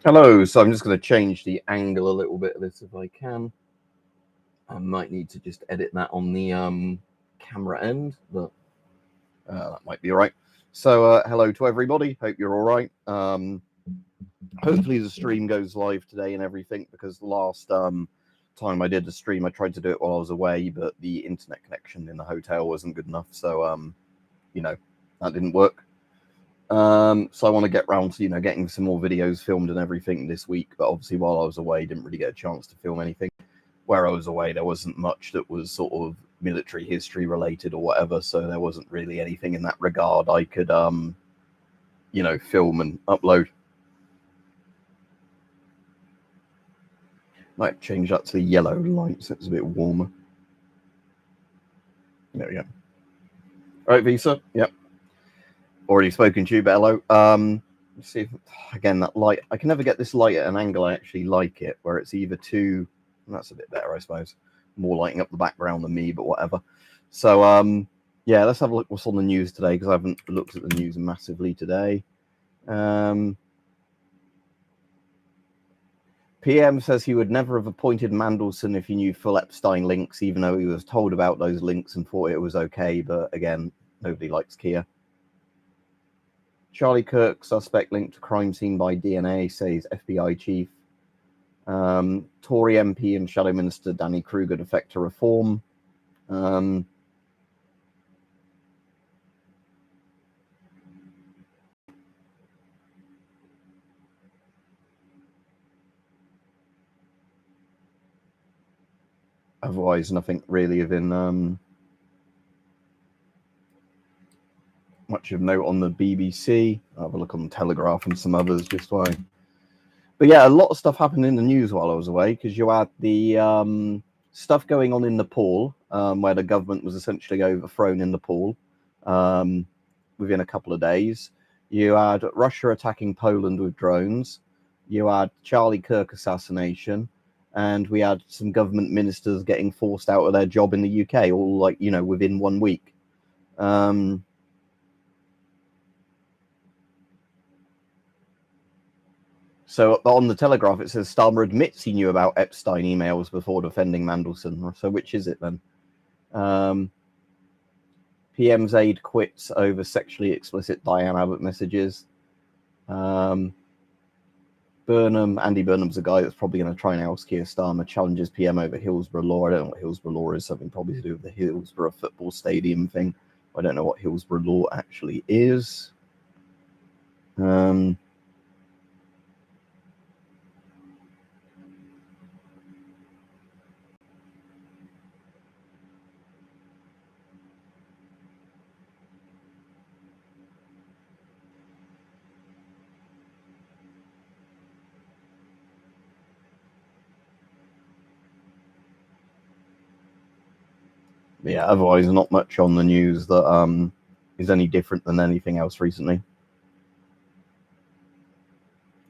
Hello, so I'm just going to change the angle a little bit of this if I can. I might need to just edit that on the camera end, but that might be all right. So hello to everybody, hope you're all right. Hopefully the stream goes live today and everything, because the last time I did the stream, I tried to do it while I was away, but the internet connection in the hotel wasn't good enough, so that didn't work. So I want to get round to getting some more videos filmed and everything this week, but obviously while I was away, didn't really get a chance to film anything. Where I was away, there wasn't much that was sort of military history related or whatever, so there wasn't really anything in that regard I could film and upload. Might change that to the yellow light so it's a bit warmer. There we go. All right, Visa. Yep. Already spoken to you, but hello. Let's see if, again, that light, I can never get this light at an angle I actually like it, where it's either too, that's a bit better, I suppose, more lighting up the background than me, but whatever. So yeah, let's have a look what's on the news today, because I haven't looked at the news massively today. PM says he would never have appointed Mandelson if he knew full Epstein links, even though he was told about those links and thought it was okay, but again, nobody likes Kia. Charlie Kirk, suspect linked to crime scene by DNA, says FBI chief. Tory MP and Shadow Minister Danny Kruger defect to reform. Otherwise, nothing really within much of note on the BBC. I'll have a look on the Telegraph and some others just why. But yeah, a lot of stuff happened in the news while I was away, because you had the stuff going on in Nepal, where the government was essentially overthrown in Nepal within a couple of days. You had Russia attacking Poland with drones. You had Charlie Kirk assassination. And we had some government ministers getting forced out of their job in the UK, all within 1 week. So on the Telegraph, it says Starmer admits he knew about Epstein emails before defending Mandelson. So which is it then? PM's aide quits over sexually explicit Diane Abbott messages. Andy Burnham's a guy that's probably going to try and oust Keir Starmer, challenges PM over Hillsborough law. I don't know what Hillsborough law is, something probably to do with the Hillsborough football stadium thing. I don't know what Hillsborough law actually is. Yeah, otherwise not much on the news that is any different than anything else recently.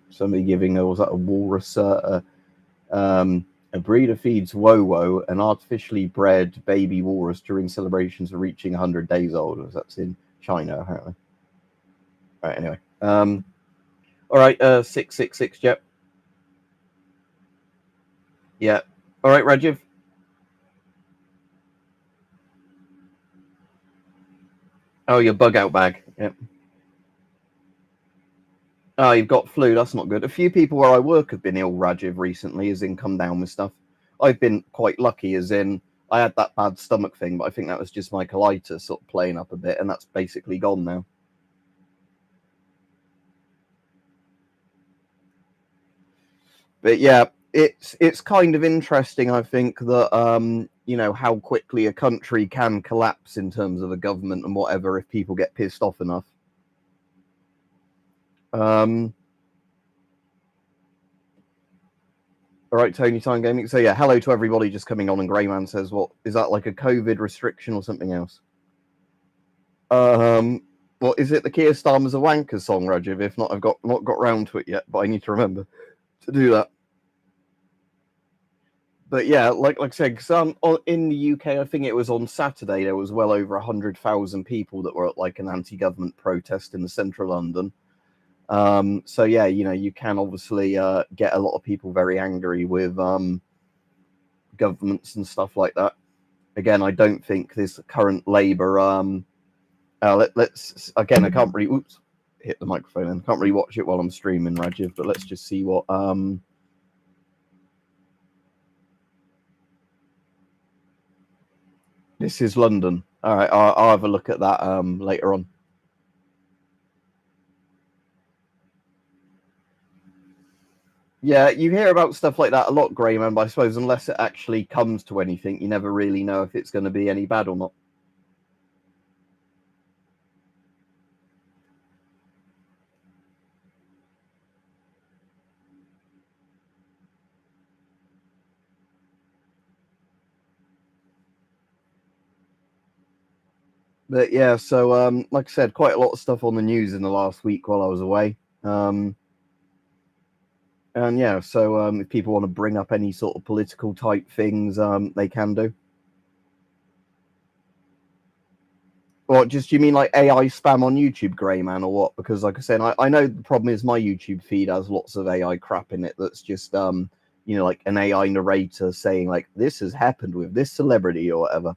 Somebody giving was that a walrus? A breeder feeds Wowo, an artificially bred baby walrus, during celebrations of reaching 100 days old. That's in China, apparently. All right, anyway. All right, 666, Jep. Yeah. All right, Rajiv. Oh, your bug out bag. Yep. Oh, you've got flu. That's not good. A few people where I work have been ill, Rajiv, recently, as in come down with stuff. I've been quite lucky, as in I had that bad stomach thing, but I think that was just my colitis sort of playing up a bit, and that's basically gone now. But yeah, it's kind of interesting, I think, that how quickly a country can collapse in terms of a government and whatever if people get pissed off enough. All right, Tony Time Gaming. So yeah, hello to everybody just coming on. And Greyman says, "What is that, like a COVID restriction or something else?" Well, is it the Keir Starmer's a wanker song, Rajiv? If not, I've not got round to it yet, but I need to remember to do that. But yeah, like I said, because in the UK, I think it was on Saturday, there was well over 100,000 people that were at like an anti-government protest in the central London. So yeah, you can obviously get a lot of people very angry with governments and stuff like that. Again, I don't think this current Labour. Let's again. I can't really. Oops, hit the microphone. And can't really watch it while I'm streaming, Rajiv. But let's just see what. This is London. All right, I'll have a look at that later on. Yeah, you hear about stuff like that a lot, Greyman, but I suppose unless it actually comes to anything, you never really know if it's going to be any bad or not. But yeah, so like I said, quite a lot of stuff on the news in the last week while I was away. And yeah, so if people want to bring up any sort of political type things, they can do. What, just you mean like AI spam on YouTube, Greyman, or what? Because like I said, I know the problem is my YouTube feed has lots of AI crap in it that's just like an AI narrator saying like this has happened with this celebrity or whatever.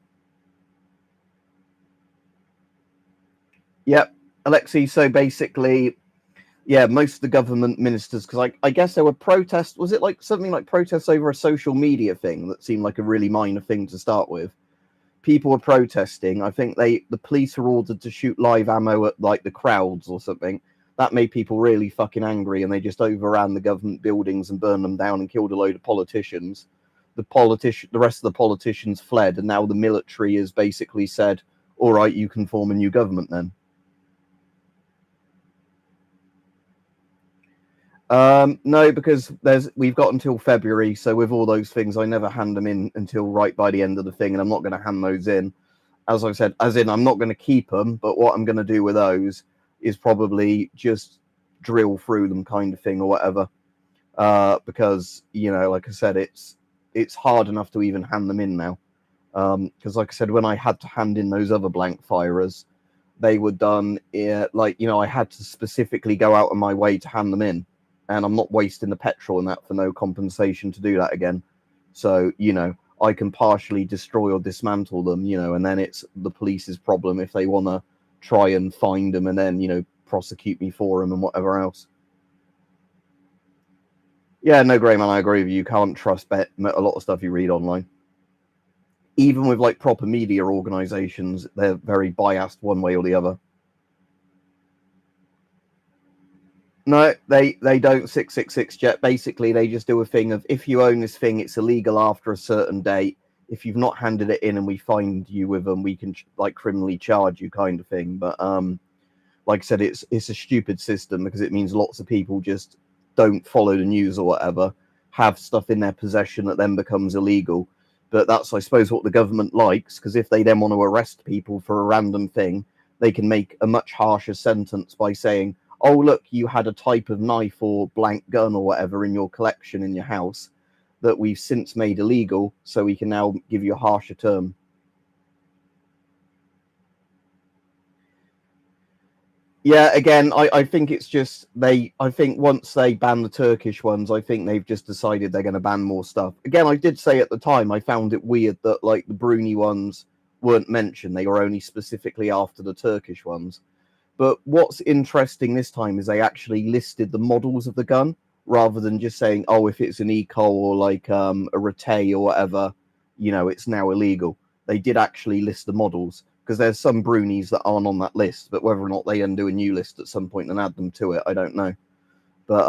Yep, Alexei. So basically, yeah, most of the government ministers, because I guess there were protests. Was it like something like protests over a social media thing that seemed like a really minor thing to start with? People were protesting. I think the police were ordered to shoot live ammo at like the crowds or something. That made people really fucking angry, and they just overran the government buildings and burned them down and killed a load of politicians. The rest of the politicians fled, and now the military has basically said, "All right, you can form a new government then." No, because we've got until February. So with all those things, I never hand them in until right by the end of the thing, and I'm not going to hand those in. As I said, as in I'm not going to keep them, but what I'm going to do with those is probably just drill through them, kind of thing, or whatever. Because like I said, it's hard enough to even hand them in now. Because like I said, when I had to hand in those other blank firers, they were done. I had to specifically go out of my way to hand them in, and I'm not wasting the petrol and that for no compensation to do that again. So I can partially destroy or dismantle them, and then it's the police's problem if they want to try and find them and then prosecute me for them and whatever else. Yeah, no, Greyman, I agree with you. You can't trust a lot of stuff you read online. Even with like proper media organizations, they're very biased one way or the other. No, they don't 666 jet. Basically, they just do a thing of if you own this thing, it's illegal after a certain date. If you've not handed it in and we find you with them, we can like criminally charge you, kind of thing. But like I said, it's a stupid system because it means lots of people just don't follow the news or whatever, have stuff in their possession that then becomes illegal. But that's, I suppose, what the government likes, because if they then want to arrest people for a random thing, they can make a much harsher sentence by saying, oh, look, you had a type of knife or blank gun or whatever in your collection in your house that we've since made illegal, so we can now give you a harsher term. Yeah, again, I think it's just I think once they ban the Turkish ones, I think they've just decided they're going to ban more stuff. Again, I did say at the time, I found it weird that like the Bruni ones weren't mentioned. They were only specifically after the Turkish ones. But what's interesting this time is they actually listed the models of the gun rather than just saying, oh, if it's an eco or like a Rete or whatever, it's now illegal. They did actually list the models because there's some Brunis that aren't on that list, but whether or not they then do a new list at some point and add them to it, I don't know. But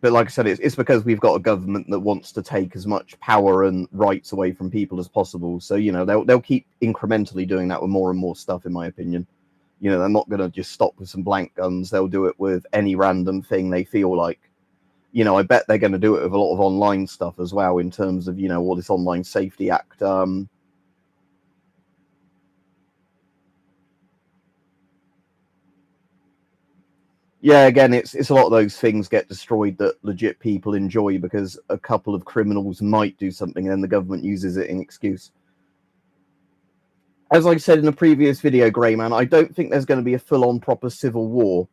like I said, it's because we've got a government that wants to take as much power and rights away from people as possible. So they'll keep incrementally doing that with more and more stuff, in my opinion. They're not going to just stop with some blank guns. They'll do it with any random thing they feel like. I bet they're going to do it with a lot of online stuff as well, in terms of all this Online Safety Act. Yeah, again, it's a lot of those things get destroyed that legit people enjoy because a couple of criminals might do something and then the government uses it in excuse. as I said in a previous video, Greyman, I don't think there's going to be a full-on proper civil war.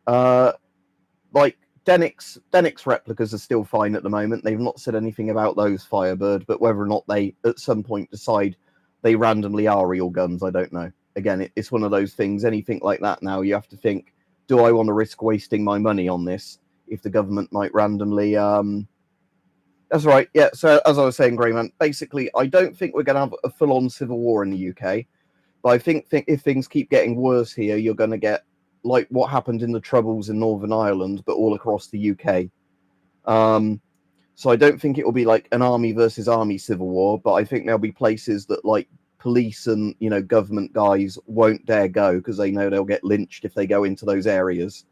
Like Denix replicas are still fine at the moment. They've not said anything about those, Firebird, but whether or not they at some point decide they randomly are real guns, I don't know. Again, it's one of those things. Anything like that now, you have to think, do I want to risk wasting my money on this if the government might randomly... That's right, yeah. So as I was saying, Greyman, basically, I don't think we're going to have a full-on civil war in the UK, but I think if things keep getting worse here, you're going to get like what happened in the Troubles in Northern Ireland, but all across the UK. So I don't think it will be like an army versus army civil war, but I think there'll be places that like police and, you know, government guys won't dare go because they know they'll get lynched if they go into those areas.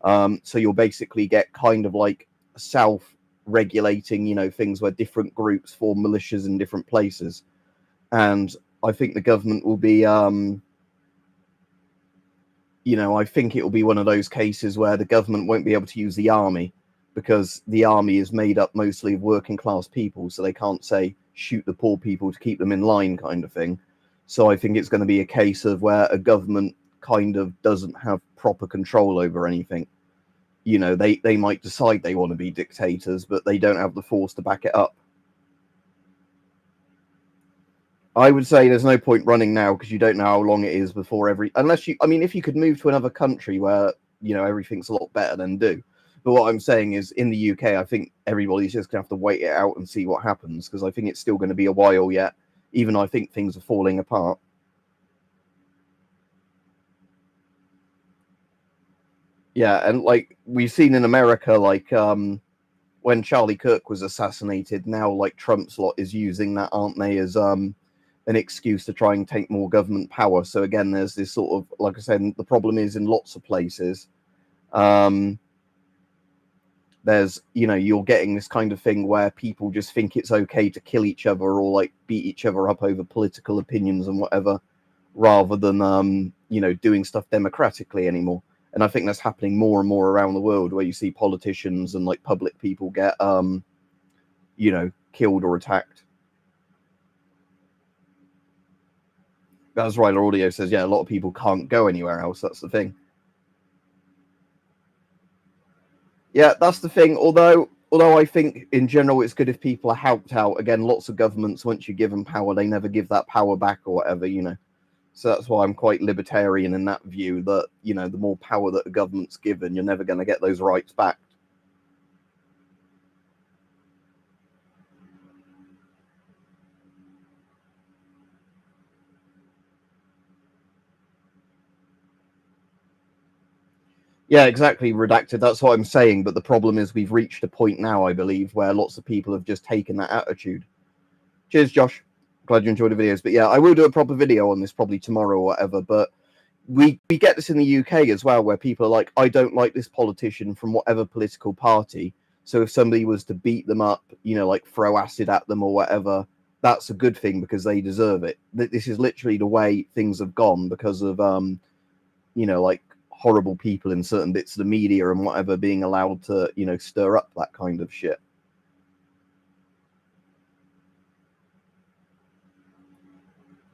So you'll basically get kind of like self-regulating, you know, things where different groups form militias in different places. And I think the government will be, you know, I think it will be one of those cases where the government won't be able to use the army because the army is made up mostly of working class people. So they can't say shoot the poor people to keep them in line kind of thing. So I think it's going to be a case of where a government kind of doesn't have proper control over anything. You know, they might decide they want to be dictators, but they don't have the force to back it up. I would say there's no point running now because you don't know how long it is before unless you, I mean, if you could move to another country where, you know, everything's a lot better, then do. But what I'm saying is in the UK, I think everybody's just going to have to wait it out and see what happens because I think it's still going to be a while yet, even though I think things are falling apart. Yeah, and like we've seen in America, like when Charlie Kirk was assassinated, now like Trump's lot is using that, aren't they, as an excuse to try and take more government power. So again, there's this sort of, like I said, the problem is in lots of places, there's, you know, you're getting this kind of thing where people just think it's okay to kill each other or like beat each other up over political opinions and whatever, rather than, you know, doing stuff democratically anymore. And I think that's happening more and more around the world where you see politicians and like public people get, you know, killed or attacked. As Ryler Audio says, yeah, a lot of people can't go anywhere else. That's the thing. Yeah, that's the thing. Although I think in general it's good if people are helped out. Again, lots of governments, once you give them power, they never give that power back or whatever, you know. So that's why I'm quite libertarian in that view that, you know, the more power that the government's given, you're never going to get those rights back. Yeah, exactly, Redacted. That's what I'm saying. But the problem is we've reached a point now, I believe, where lots of people have just taken that attitude. Cheers, Josh. Glad you enjoyed the videos. But yeah, I will do a proper video on this probably tomorrow or whatever. But we get this in the UK as well, where people are like, I don't like this politician from whatever political party. So if somebody was to beat them up, you know, like throw acid at them or whatever, that's a good thing because they deserve it. This is literally the way things have gone because of, you know, like horrible people in certain bits of the media and whatever being allowed to, you know, stir up that kind of shit.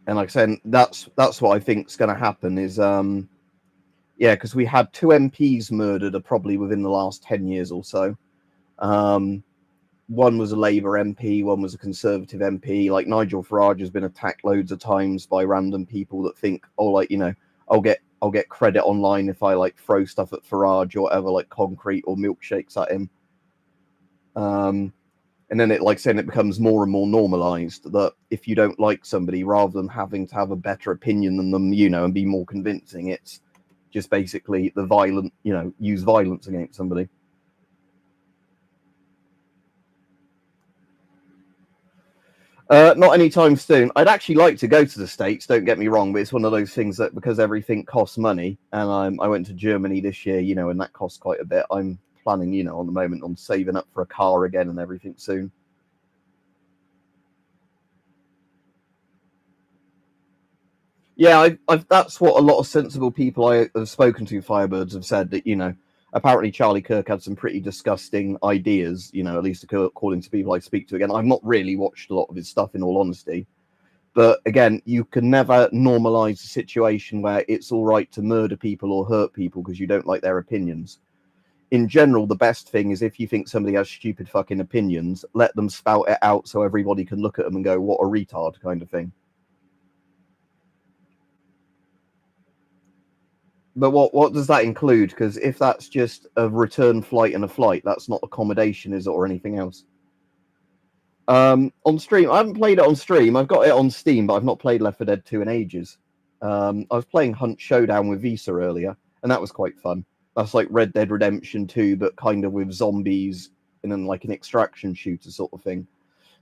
And like I said, that's what I think is going to happen is, yeah, because we had 2 MPs murdered probably within the last 10 years or so. One was a Labour MP, one was a Conservative MP. Like Nigel Farage has been attacked loads of times by random people that think, oh, like, you know, I'll get credit online if I like throw stuff at Farage or whatever, like concrete or milkshakes at him. And then it, like saying, it becomes more and more normalized that if you don't like somebody, rather than having to have a better opinion than them, you know, and be more convincing, it's just basically the violent, you know, use violence against somebody. Not anytime soon. I'd actually like to go to the States, don't get me wrong, but it's one of those things that because everything costs money, and I went to Germany this year, you know, and that costs quite a bit. I'm planning, you know, on the moment on saving up for a car again and everything soon. Yeah, that's what a lot of sensible people I have spoken to, Firebirds, have said, that, you know, apparently Charlie Kirk had some pretty disgusting ideas, you know, at least according to people I speak to. Again, I've not really watched a lot of his stuff, in all honesty, But again, you can never normalize a situation where it's all right to murder people or hurt people because you don't like their opinions. In general, the best thing is if you think somebody has stupid fucking opinions, let them spout it out so everybody can look at them and go, what a retard, kind of thing. But what does that include? Because if that's just a return flight and a flight, that's not accommodation, is it, or anything else? On stream, I haven't played it on stream. I've got it on Steam, but I've not played Left 4 Dead 2 in ages. I was playing Hunt Showdown with Visa earlier, and that was quite fun. That's like Red Dead Redemption 2, but kind of with zombies and then like an extraction shooter sort of thing.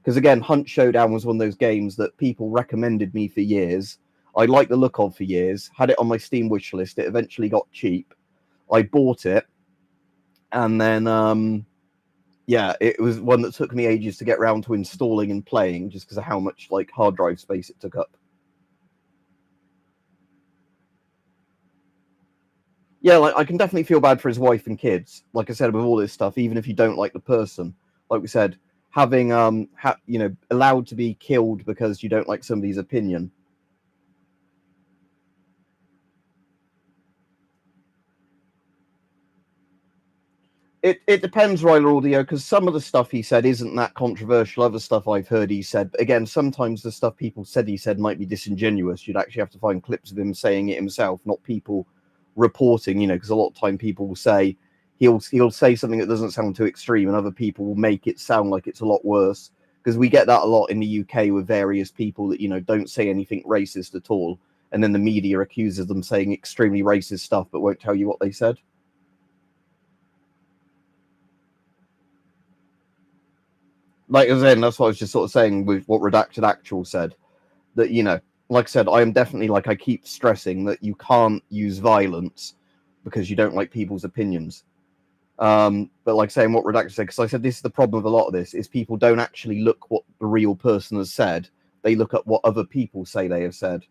Because again, Hunt Showdown was one of those games that people recommended me for years. I liked the look of for years, had it on my Steam wish list. It eventually got cheap. I bought it, and then yeah, it was one that took me ages to get around to installing and playing, just because of how much like hard drive space it took up. Yeah, like I can definitely feel bad for his wife and kids. Like I said, with all this stuff, even if you don't like the person, like we said, having allowed to be killed because you don't like somebody's opinion. It depends, Ryler Audio, because some of the stuff he said isn't that controversial. Other stuff I've heard he said, but again, sometimes the stuff people said he said might be disingenuous. You'd actually have to find clips of him saying it himself, not people reporting. Because a lot of time people will say he'll say something that doesn't sound too extreme, and other people will make it sound like it's a lot worse. Because we get that a lot in the UK with various people that don't say anything racist at all, and then the media accuses them saying extremely racist stuff, but won't tell you what they said. Like I was saying, that's what I was just sort of saying with what Redacted Actual said. That, like I said, I am definitely, like I keep stressing, that you can't use violence because you don't like people's opinions. But like saying what Redacted said, because I said this is the problem with a lot of this, is people don't actually look what the real person has said. They look at what other people say they have said.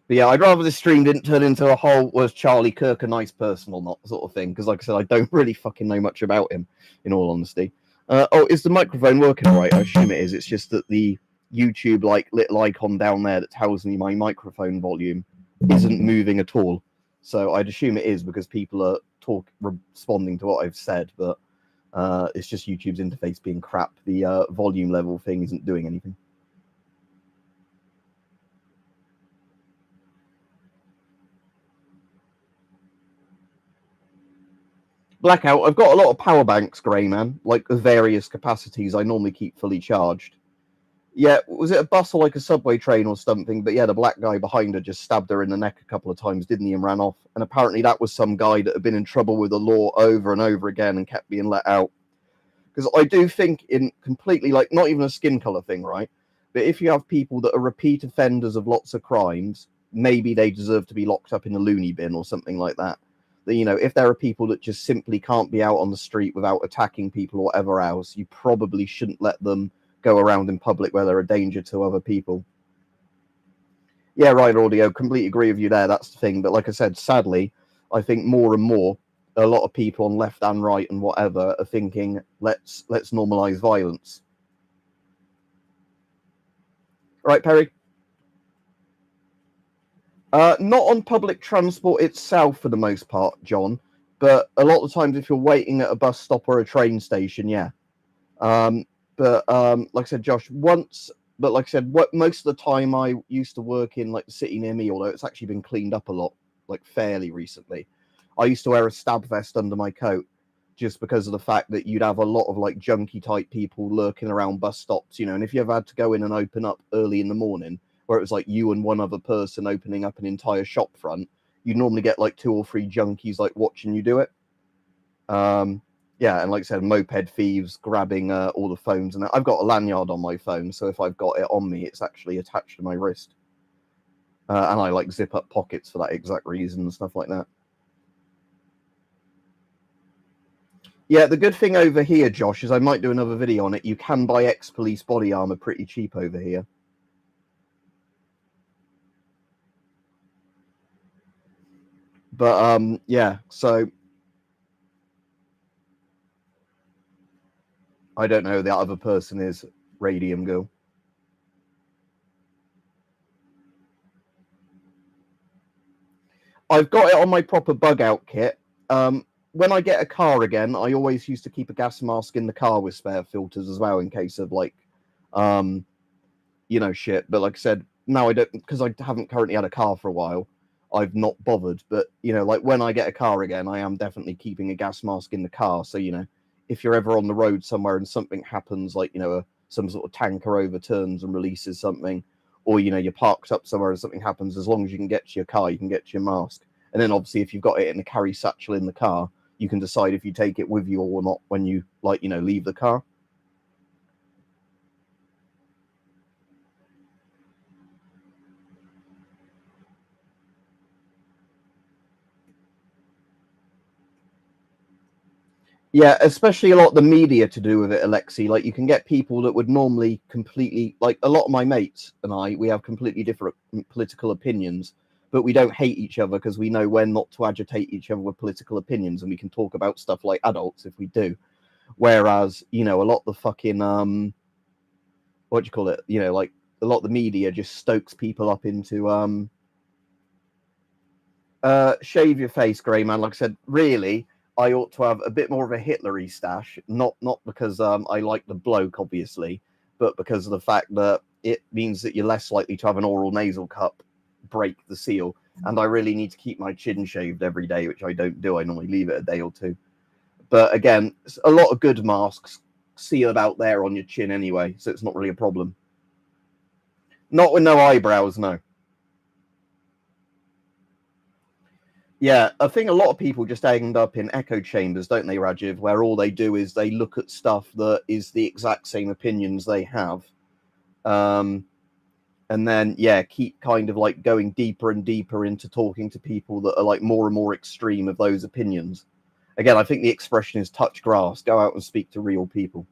But yeah, I'd rather this stream didn't turn into a whole was Charlie Kirk a nice person or not sort of thing, because like I said, I don't really fucking know much about him, in all honesty. Is the microphone working all right? I assume it is. It's just that the YouTube like little icon down there that tells me my microphone volume isn't moving at all. So I'd assume it is because people are responding to what I've said, but it's just YouTube's interface being crap. The volume level thing isn't doing anything. Blackout, I've got a lot of power banks, Grey Man, like the various capacities I normally keep fully charged. Yeah, was it a bus or like a subway train or something? But yeah, the black guy behind her just stabbed her in the neck a couple of times, didn't he, and ran off. And apparently that was some guy that had been in trouble with the law over and over again and kept being let out. Because I do think in completely, like, not even a skin color thing, right? But if you have people that are repeat offenders of lots of crimes, maybe they deserve to be locked up in a loony bin or something like that. If there are people that just simply can't be out on the street without attacking people or whatever else, you probably shouldn't let them go around in public where they're a danger to other people. Yeah, right, Audio, completely agree with you there. That's the thing. But like I said, sadly, I think more and more, a lot of people on left and right and whatever are thinking, let's normalize violence. Right, Perry? Not on public transport itself for the most part, John. But a lot of the times, if you're waiting at a bus stop or a train station, yeah. But like I said, Josh, once, but like I said, what most of the time I used to work in like the city near me, although it's actually been cleaned up a lot, like fairly recently. I used to wear a stab vest under my coat just because of the fact that you'd have a lot of like junkie type people lurking around bus stops, and if you ever had to go in and open up early in the morning, where it was like you and one other person opening up an entire shop front, you'd normally get like 2 or 3 junkies like watching you do it. Yeah, and like I said, moped thieves grabbing all the phones, and I've got a lanyard on my phone, so if I've got it on me, it's actually attached to my wrist, and I like zip up pockets for that exact reason and stuff like that. Yeah, the good thing over here, Josh, is I might do another video on it. You can buy ex-police body armor pretty cheap over here. But yeah, so I don't know who the other person is, Radium Girl. I've got it on my proper bug out kit. When I get a car again, I always used to keep a gas mask in the car with spare filters as well in case of like, shit. But like I said, now I don't, because I haven't currently had a car for a while. I've not bothered. But like when I get a car again, I am definitely keeping a gas mask in the car. So if you're ever on the road somewhere and something happens, like some sort of tanker overturns and releases something, or you're parked up somewhere and something happens, as long as you can get to your car, you can get to your mask. And then obviously if you've got it in a carry satchel in the car, you can decide if you take it with you or not when you leave the car. Yeah, especially a lot of the media to do with it, Alexi. Like, you can get people that would normally completely, like a lot of my mates and we have completely different political opinions, but we don't hate each other because we know when not to agitate each other with political opinions, and we can talk about stuff like adults if we do. Whereas, a lot of the fucking, what do you call it? Like a lot of the media just stokes people up into, shave your face, Grey Man. Like I said, really, I ought to have a bit more of a Hitlery stash, not because I like the bloke, obviously, but because of the fact that it means that you're less likely to have an oral nasal cup break the seal. And I really need to keep my chin shaved every day, which I don't do. I normally leave it a day or two. But again, a lot of good masks seal about there on your chin anyway, so it's not really a problem. Not with no eyebrows, no. Yeah, I think a lot of people just end up in echo chambers, don't they, Rajiv, where all they do is they look at stuff that is the exact same opinions they have. And then, keep kind of like going deeper and deeper into talking to people that are like more and more extreme of those opinions. Again, I think the expression is touch grass, go out and speak to real people.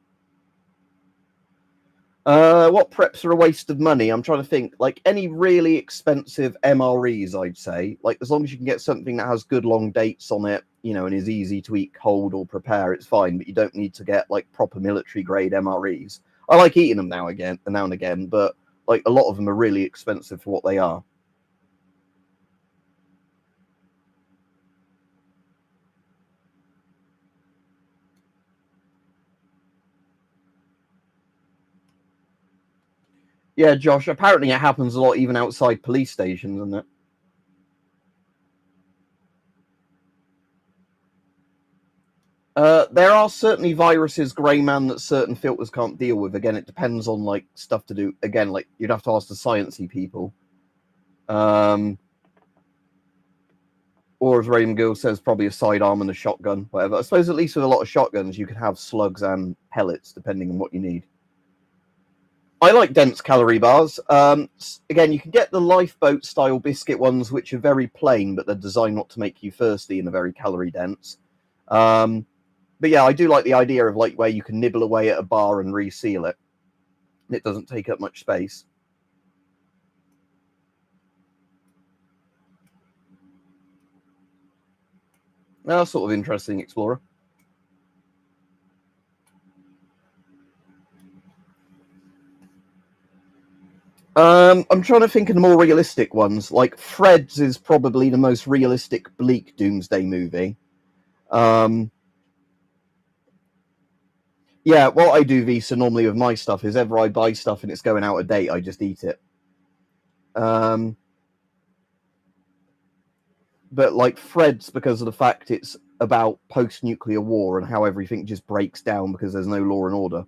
What preps are a waste of money? I'm trying to think. Like any really expensive MREs, I'd say. Like as long as you can get something that has good long dates on it, and is easy to eat cold or prepare, it's fine. But you don't need to get like proper military grade MREs. I like eating them now and again, but like a lot of them are really expensive for what they are. Yeah, Josh. Apparently, it happens a lot even outside police stations, isn't it? There are certainly viruses, Grey Man, that certain filters can't deal with. Again, it depends on like stuff to do. Again, like you'd have to ask the sciencey people. Or as Raven Gill says, probably a sidearm and a shotgun, whatever. I suppose at least with a lot of shotguns, you can have slugs and pellets depending on what you need. I like dense calorie bars. Again, you can get the lifeboat style biscuit ones, which are very plain, but they're designed not to make you thirsty and are very calorie dense. But yeah, I do like the idea of like where you can nibble away at a bar and reseal it. It doesn't take up much space. Sort of interesting, Explorer. I'm trying to think of the more realistic ones. Like Fred's is probably the most realistic, bleak doomsday movie. Yeah, what I do, Visa, normally with my stuff is ever I buy stuff and it's going out of date, I just eat it. But like Fred's, because of the fact it's about post-nuclear war and how everything just breaks down because there's no law and order.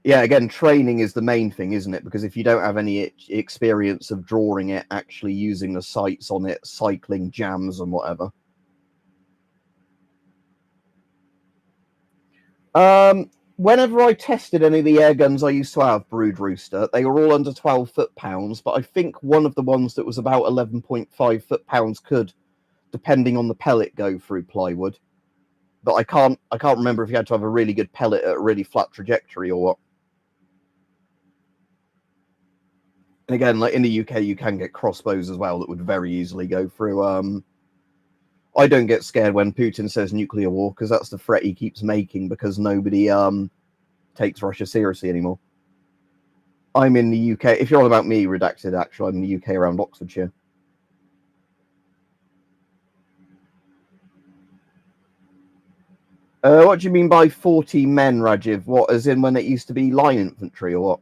Yeah, again, training is the main thing, isn't it? Because if you don't have any experience of drawing it, actually using the sights on it, cycling jams and whatever. Whenever I tested any of the air guns I used to have, Brood Rooster, they were all under 12 foot-pounds, but I think one of the ones that was about 11.5 foot-pounds could, depending on the pellet, go through plywood. But I can't remember if you had to have a really good pellet at a really flat trajectory or what. And again, like in the UK, you can get crossbows as well that would very easily go through I don't get scared when Putin says nuclear war, because that's the threat he keeps making, because nobody takes Russia seriously anymore. I'm in the UK. If you're on about me, redacted, actually, I'm in the UK around Oxfordshire. What do you mean by 40 men, Rajiv? What, as in when it used to be line infantry, or what?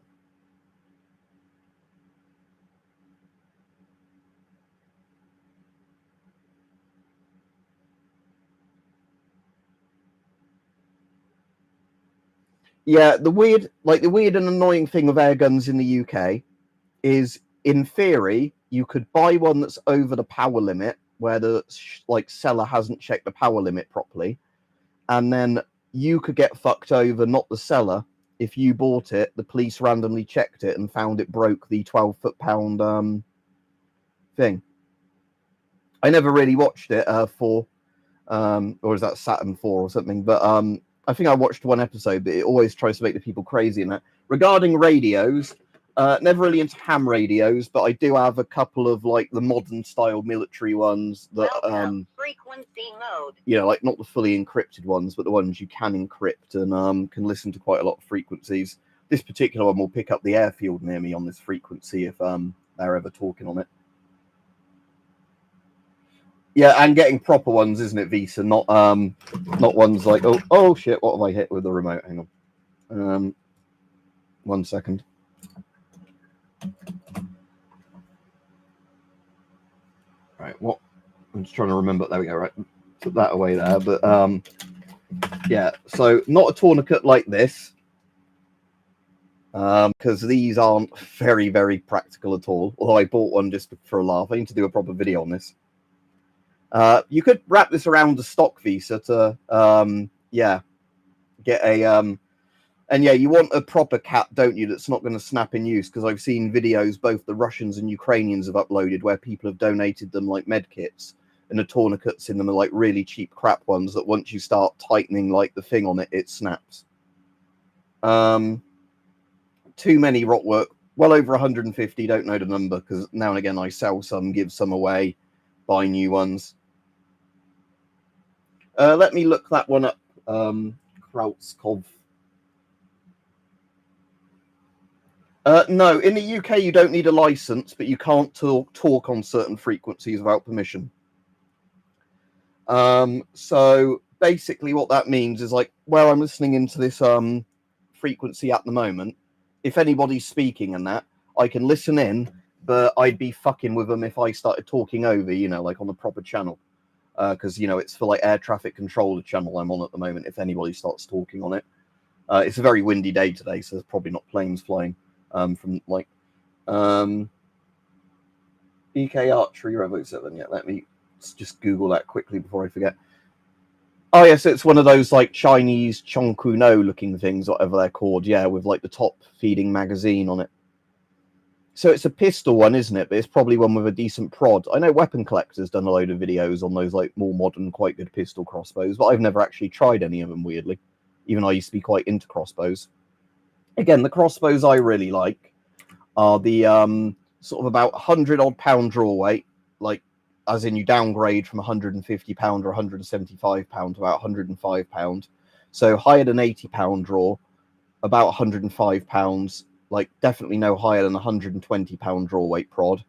Yeah, the weird and annoying thing with air guns in the UK is, in theory, you could buy one that's over the power limit, where the seller hasn't checked the power limit properly, and then you could get fucked over, not the seller. If you bought it, the police randomly checked it and found it broke the 12 foot-pound thing. I never really watched it or is that Saturn 4 or something? But I think I watched one episode, but it always tries to make the people crazy in that. Regarding radios, never really into ham radios, but I do have a couple of like the modern style military ones that frequency mode. You know, like not the fully encrypted ones, but the ones you can encrypt and can listen to quite a lot of frequencies. This particular one will pick up the airfield near me on this frequency if they're ever talking on it. Yeah, and getting proper ones, isn't it, Visa? Not ones like oh shit, what have I hit with the remote? Hang on. 1 second. Right, what? I'm just trying to remember. There we go. Right, put that away there. But yeah, so not a tourniquet like this, because these aren't very, very practical at all. Although I bought one just for a laugh. I need to do a proper video on this. You could wrap this around the stock Visa to get a and yeah, you want a proper cap, don't you, that's not going to snap in use, because I've seen videos both the Russians and Ukrainians have uploaded where people have donated them like med kits, and the tourniquets in them are like really cheap crap ones that once you start tightening like the thing on it, it snaps. Too many rot work, well over 150, don't know the number, because now and again I sell some, give some away, buy new ones. Let me look that one up. Krautskov. No, in the UK you don't need a license, but you can't talk on certain frequencies without permission. So basically what that means is like where I'm listening into this frequency at the moment, if anybody's speaking and that, I can listen in, but I'd be fucking with them if I started talking over, you know, like on the proper channel. Because, you know, it's for like air traffic control, the channel I'm on at the moment, if anybody starts talking on it. It's a very windy day today, so there's probably not planes flying. From like EK Archery Revo 7. Yeah, let me just Google that quickly before I forget. Oh yes, it's one of those like Chinese Chongkuno looking things, whatever they're called. Yeah, with like the top feeding magazine on it. So it's a pistol one, isn't it? But it's probably one with a decent prod. I know Weapon Collector's done a load of videos on those like more modern, quite good pistol crossbows, but I've never actually tried any of them, weirdly. Even though I used to be quite into crossbows. Again, the crossbows I really like are the sort of about 100 odd pound draw weight, like as in you downgrade from 150 pound or 175 pound to about 105 pound. So higher than 80 pound draw, about 105 pounds, like definitely no higher than 120 pound draw weight prod,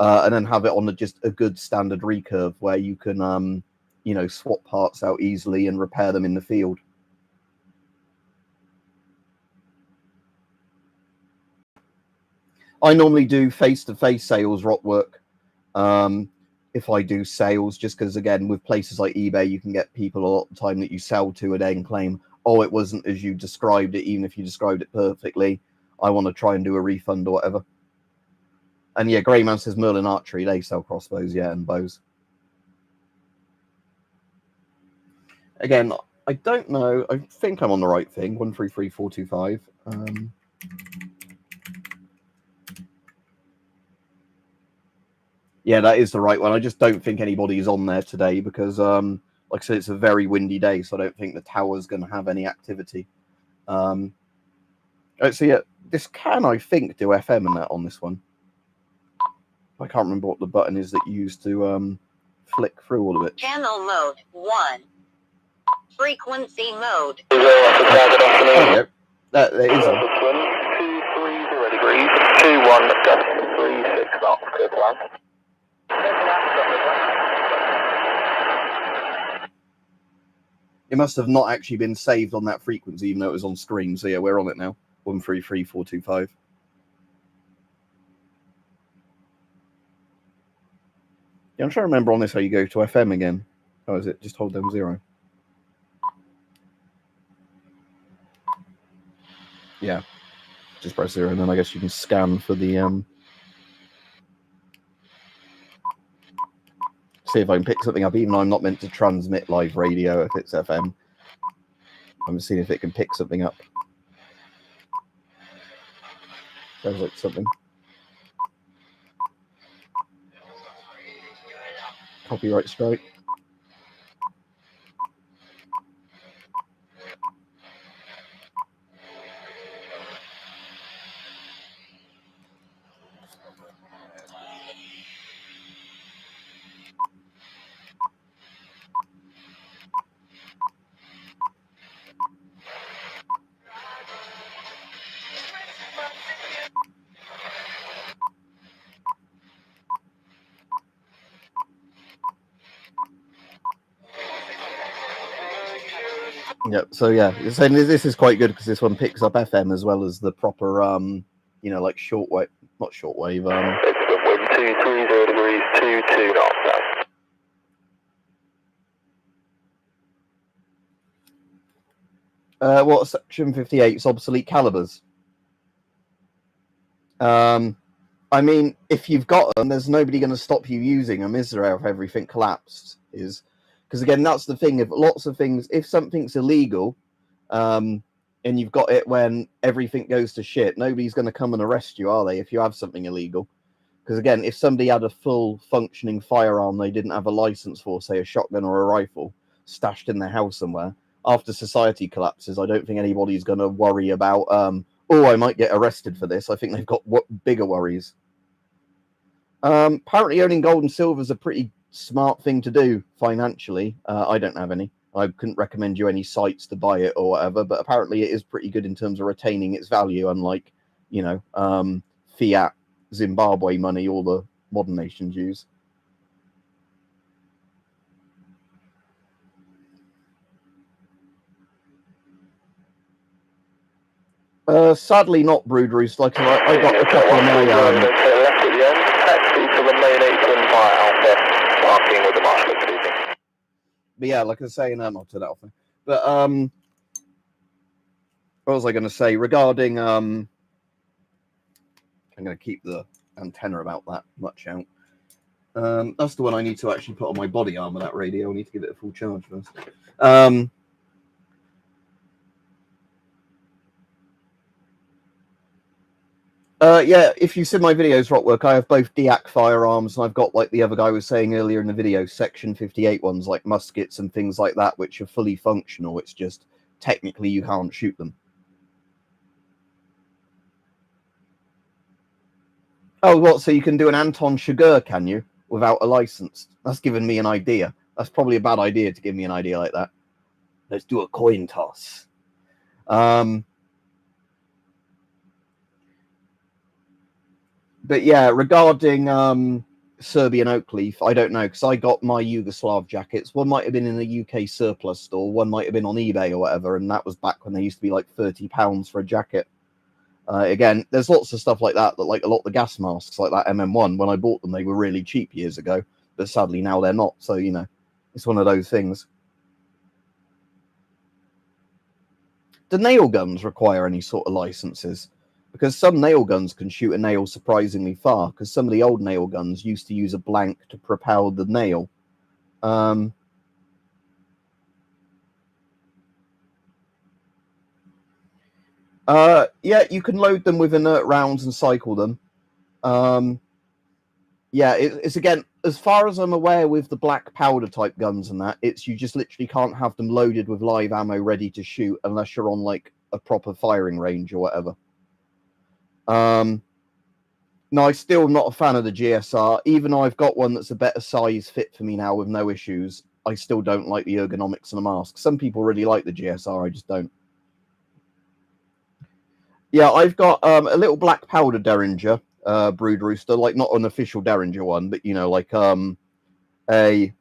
and then have it on just a good standard recurve where you can you know, swap parts out easily and repair them in the field. I normally do face-to-face sales rot work if I do sales, just because, again, with places like eBay, you can get people a lot of the time that you sell to and then claim, oh, it wasn't as you described it, even if you described it perfectly. I want to try and do a refund or whatever. And yeah, Greyman says Merlin Archery, they sell crossbows, yeah, and bows. Again, I don't know. I think I'm on the right thing. 133425. Yeah, that is the right one. I just don't think anybody's on there today because, like I said, it's a very windy day, so I don't think the tower's going to have any activity. So yeah, this can, I think, do FM and that on this one. I can't remember what the button is that you use to flick through all of it. Channel mode 1. Frequency mode. There we go. That is on. 230 degrees, 21 gust, 36 knots, clear to land. It must have not actually been saved on that frequency, even though it was on screen. So yeah, we're on it now. 133.425. Yeah, I'm trying to remember on this how you go to FM again. Oh, is it just hold down 0? Yeah, just press 0, and then I guess you can scan for the see if I can pick something up, even though I'm not meant to transmit live radio if it's FM. I'm just seeing if it can pick something up. Sounds like something. Copyright strike. Yep. So yeah, so this is quite good because this one picks up FM as well as the proper, you know, like shortwave, not shortwave. Wind 230 degrees, 22 knots. What section 58's obsolete calibers? I mean, if you've got them, there's nobody going to stop you using them, is there? If everything collapsed, is because again, that's the thing. If lots of things, if something's illegal, and you've got it when everything goes to shit, nobody's going to come and arrest you, are they? If you have something illegal, because again, if somebody had a full functioning firearm they didn't have a license for, say a shotgun or a rifle, stashed in their house somewhere, after society collapses, I don't think anybody's going to worry about, oh, I might get arrested for this. I think they've got bigger worries. Apparently owning gold and silver is a pretty smart thing to do financially. I don't have any. I couldn't recommend you any sites to buy it or whatever, but apparently it is pretty good in terms of retaining its value, unlike, you know, fiat Zimbabwe money all the modern nations use. Sadly not Brood Roost. Like I got a couple of my left at the end, taxi to the main apron via Alpha, marking with the marker. But yeah, like I was saying, I'll turn that off. But what was I going to say regarding? I'm going to keep the antenna about that much out. That's the one I need to actually put on my body armor. That radio, I need to give it a full charge first. Yeah, if you see my videos, Rockwork, I have both DIAC firearms, and I've got, like the other guy was saying earlier in the video, Section 58 ones, like muskets and things like that, which are fully functional. It's just technically you can't shoot them. Oh, what? So you can do an Anton Chigurh, can you, without a license? That's given me an idea. That's probably a bad idea to give me an idea like that. Let's do a coin toss. But yeah, regarding Serbian oak leaf, I don't know, because I got my Yugoslav jackets. One might have been in a UK surplus store, one might have been on eBay or whatever, and that was back when they used to be like £30 for a jacket. Again, there's lots of stuff like that, like a lot of the gas masks, like that MM1, when I bought them, they were really cheap years ago, but sadly now they're not, so, you know, it's one of those things. Do nail guns require any sort of licenses? Because some nail guns can shoot a nail surprisingly far, because some of the old nail guns used to use a blank to propel the nail. Yeah, you can load them with inert rounds and cycle them. Yeah, it's again, as far as I'm aware with the black powder type guns and that, it's you just literally can't have them loaded with live ammo ready to shoot unless you're on like a proper firing range or whatever. No, I still am not a fan of the GSR. Even though I've got one that's a better size fit for me now with no issues, I still don't like the ergonomics of the mask. Some people really like the GSR, I just don't. Yeah, I've got a little black powder Derringer brood rooster, like not an official Derringer one, but you know, like a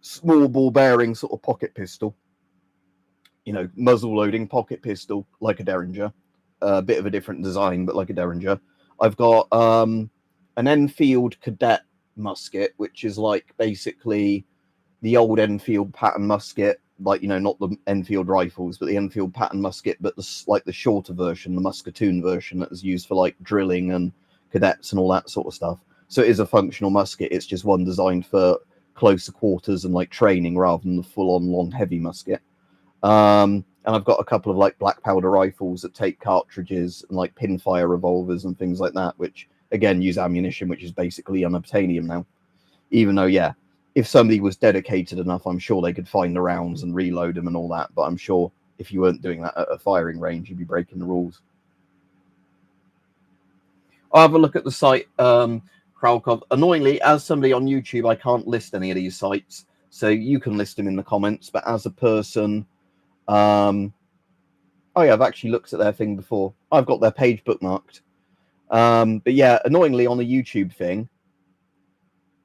small ball bearing sort of pocket pistol. You know, muzzle loading pocket pistol, like a Derringer. A bit of a different design, but like a Derringer. I've got an Enfield Cadet musket, which is like basically the old Enfield pattern musket, like, you know, not the Enfield rifles, but the Enfield pattern musket, but like the shorter version, the musketoon version that is used for like drilling and cadets and all that sort of stuff. So it is a functional musket. It's just one designed for closer quarters and like training rather than the full-on long heavy musket. And I've got a couple of like black powder rifles that take cartridges and like pinfire revolvers and things like that, which again use ammunition, which is basically unobtainium now. Even though, yeah, if somebody was dedicated enough, I'm sure they could find the rounds and reload them and all that. But I'm sure if you weren't doing that at a firing range, you'd be breaking the rules. I'll have a look at the site, Kralkov. Annoyingly, as somebody on YouTube, I can't list any of these sites, so you can list them in the comments. But as a person, oh yeah, I've actually looked at their thing before. I've got their page bookmarked. But yeah, annoyingly on the YouTube thing.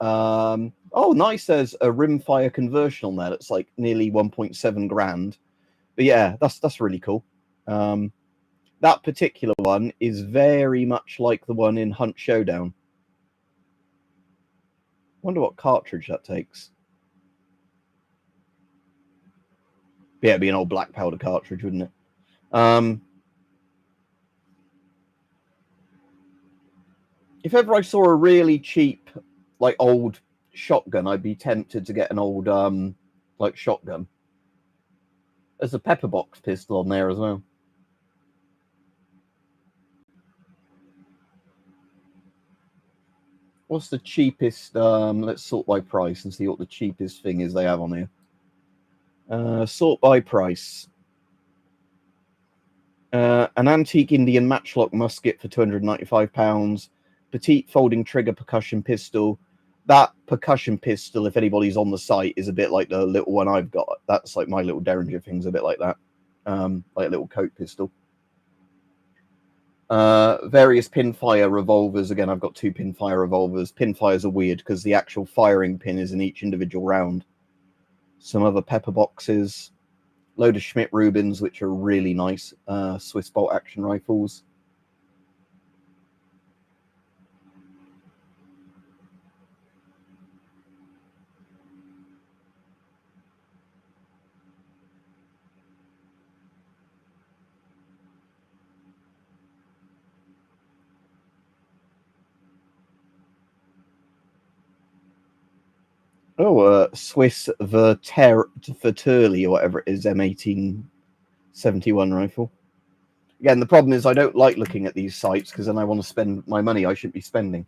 Oh, nice. There's a rimfire conversion on there that's like nearly 1.7 grand. But yeah, that's really cool. That particular one is very much like the one in Hunt Showdown. Wonder what cartridge that takes. Yeah, it'd be an old black powder cartridge, wouldn't it? If ever I saw a really cheap, like old shotgun, I'd be tempted to get an old like shotgun. There's a pepper box pistol on there as well. What's the cheapest? Let's sort by price and see what the cheapest thing is they have on here. Sort by price. An antique Indian matchlock musket for £295. Petite folding trigger percussion pistol. That percussion pistol, if anybody's on the site, is a bit like the little one I've got. That's like my little Derringer thing's a bit like that. Like a little coat pistol. Various pinfire revolvers. Again, I've got 2 pinfire revolvers. Pinfires are weird because the actual firing pin is in each individual round. Some other pepper boxes. Load of Schmidt Rubins, which are really nice. Swiss bolt action rifles. Oh, Swiss Verterli or whatever it is, M1871 rifle. Again, the problem is I don't like looking at these sites because then I want to spend my money I should be spending.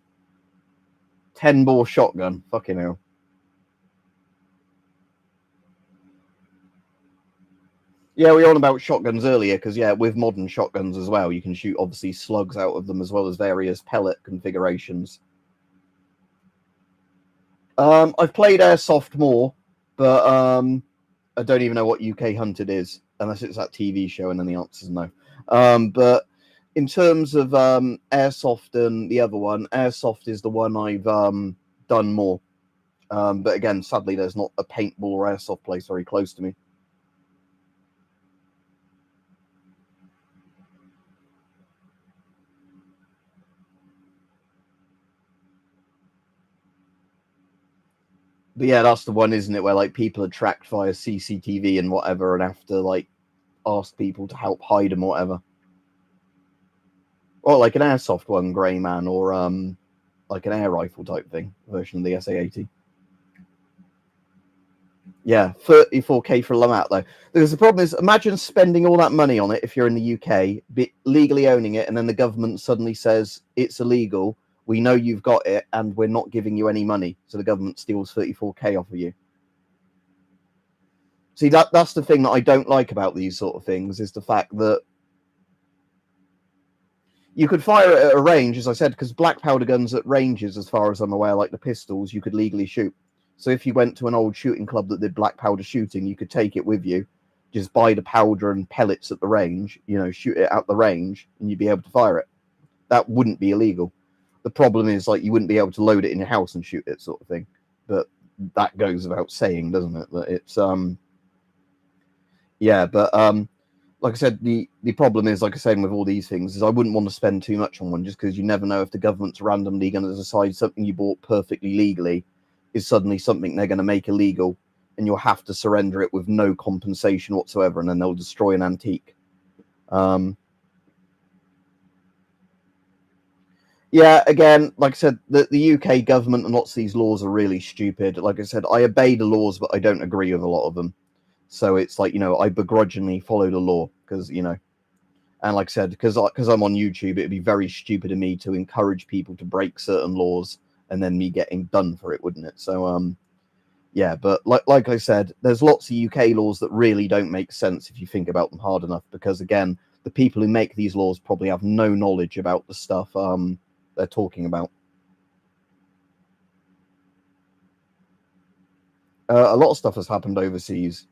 10-bore shotgun. Fucking hell. Yeah, we were on about shotguns earlier because, yeah, with modern shotguns as well, you can shoot, obviously, slugs out of them as well as various pellet configurations. I've played Airsoft more, but I don't even know what UK Hunted is, unless it's that TV show, and then the answer is no. But in terms of Airsoft and the other one, Airsoft is the one I've done more. But again, sadly, there's not a paintball or Airsoft place very close to me. But yeah, that's the one, isn't it, where like people are tracked via CCTV and whatever, and have to like ask people to help hide them or whatever. Or like an Airsoft one, Grey Man, or like an air rifle type thing, version of the SA-80. Yeah, 34k for a Lamat though. Because the problem is, imagine spending all that money on it if you're in the UK, legally owning it, and then the government suddenly says it's illegal. We know you've got it, and we're not giving you any money. So the government steals 34k off of you. See, that's the thing that I don't like about these sort of things, is the fact that, You could fire it at a range, as I said, because black powder guns at ranges, as far as I'm aware, like the pistols, you could legally shoot. So if you went to an old shooting club that did black powder shooting, you could take it with you, just buy the powder and pellets at the range, shoot it out the range, and you'd be able to fire it. That wouldn't be illegal. The problem is, like, you wouldn't be able to load it in your house and shoot it, sort of thing. But that goes without saying, doesn't it? That it's like I said, the problem is, like I said, with all these things, is I wouldn't want to spend too much on one, just because you never know if the government's randomly going to decide something you bought perfectly legally is suddenly something they're going to make illegal, and you'll have to surrender it with no compensation whatsoever, and then they'll destroy an antique. Yeah, again, like I said, the UK government and lots of these laws are really stupid. Like I said, I obey the laws, but I don't agree with a lot of them. So it's like, I begrudgingly follow the law because, and like I said, because I'm on YouTube, it'd be very stupid of me to encourage people to break certain laws and then me getting done for it, wouldn't it? So, yeah, but like I said, there's lots of UK laws that really don't make sense if you think about them hard enough, because, again, the people who make these laws probably have no knowledge about the stuff they're talking about. A lot of stuff has happened overseas.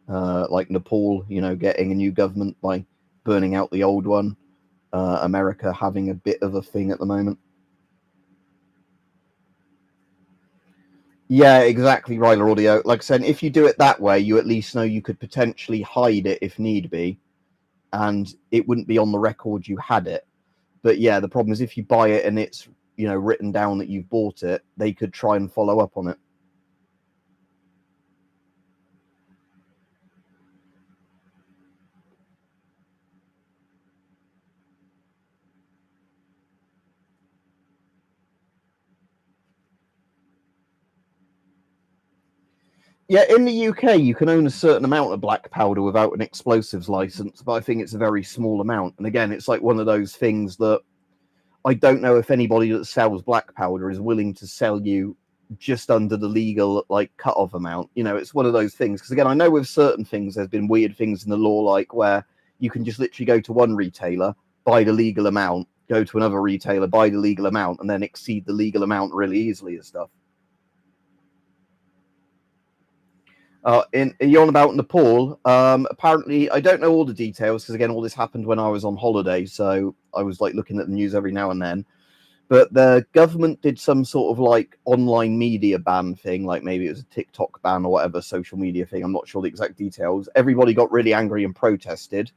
Like Nepal, getting a new government by burning out the old one. America having a bit of a thing at the moment. Yeah, exactly, Ryler Audio. Like I said, if you do it that way, you at least know you could potentially hide it if need be, and it wouldn't be on the record you had it. But yeah, the problem is if you buy it and it's, written down that you've bought it, they could try and follow up on it. Yeah, in the UK, you can own a certain amount of black powder without an explosives license, but I think it's a very small amount. And again, it's like one of those things that I don't know if anybody that sells black powder is willing to sell you just under the legal, like, cut-off amount. It's one of those things. Because again, I know with certain things, there's been weird things in the law, like where you can just literally go to one retailer, buy the legal amount, go to another retailer, buy the legal amount, and then exceed the legal amount really easily and stuff. You're on about Nepal. Apparently, I don't know all the details because, again, all this happened when I was on holiday, so I was like looking at the news every now and then. But the government did some sort of like online media ban thing, like maybe it was a TikTok ban or whatever, social media thing. I'm not sure the exact details. Everybody got really angry and protested.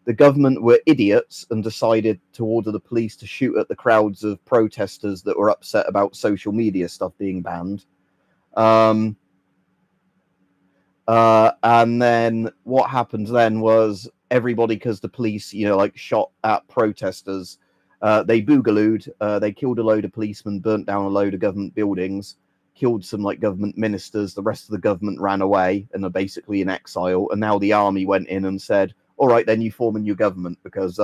The government were idiots and decided to order the police to shoot at the crowds of protesters that were upset about social media stuff being banned. And then what happened then was everybody, because the police, shot at protesters, they boogalooed, they killed a load of policemen, burnt down a load of government buildings, killed some like government ministers. The rest of the government ran away and are basically in exile. And now the army went in and said, all right, then you form a new government because